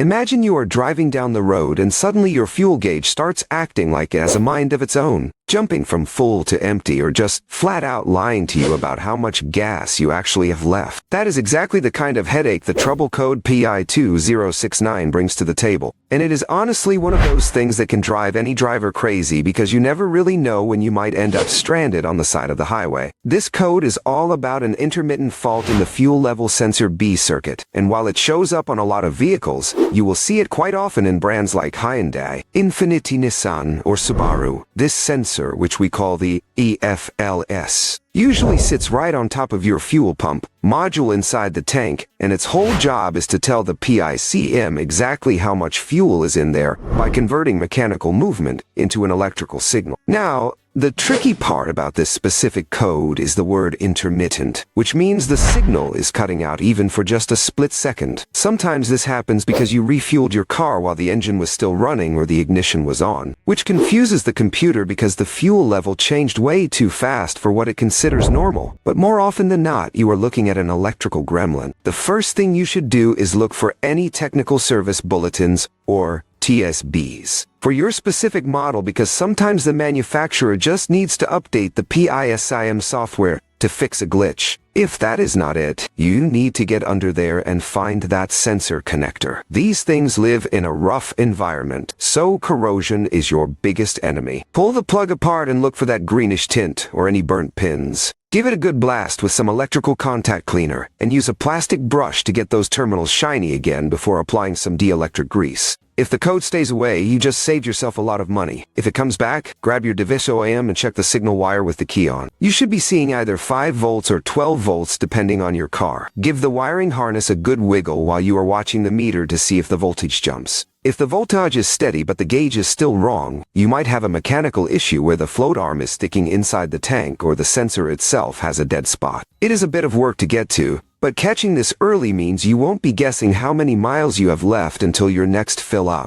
Imagine you are driving down the road and suddenly your fuel gauge starts acting like it has a mind of its own, jumping from full to empty or just flat out lying to you about how much gas you actually have left. That is exactly the kind of headache the trouble code P2069 brings to the table. And it is honestly one of those things that can drive any driver crazy because you never really know when you might end up stranded on the side of the highway. This code is all about an intermittent fault in the fuel level sensor B circuit, and while it shows up on a lot of vehicles, you will see it quite often in brands like Hyundai, Nissan, or Subaru. This sensor, which we call the EFLS, usually sits right on top of your fuel pump module inside the tank, and its whole job is to tell the PICM exactly how much fuel is in there by converting mechanical movement into an electrical signal. Now, the tricky part about this specific code is the word intermittent, which means the signal is cutting out even for just a split second. Sometimes this happens because you refueled your car while the engine was still running or the ignition was on, which confuses the computer because the fuel level changed way too fast for what it considers normal. But more often than not, you are looking at an electrical gremlin. The first thing you should do is look for any technical service bulletins or TSBs for your specific model, because sometimes the manufacturer just needs to update the PICM software to fix a glitch. If that is not it, you need to get under there and find that sensor connector. These things live in a rough environment, so corrosion is your biggest enemy. Pull the plug apart and look for that greenish tint or any burnt pins. Give it a good blast with some electrical contact cleaner and use a plastic brush to get those terminals shiny again before applying some dielectric grease. If the code stays away, you just saved yourself a lot of money. If it comes back, grab your device OAM and check the signal wire with the key on. You should be seeing either 5 volts or 12 volts depending on your car. Give the wiring harness a good wiggle while you are watching the meter to see if the voltage jumps. If the voltage is steady but the gauge is still wrong, you might have a mechanical issue where the float arm is sticking inside the tank or the sensor itself has a dead spot. It is a bit of work to get to, but catching this early means you won't be guessing how many miles you have left until your next fill up.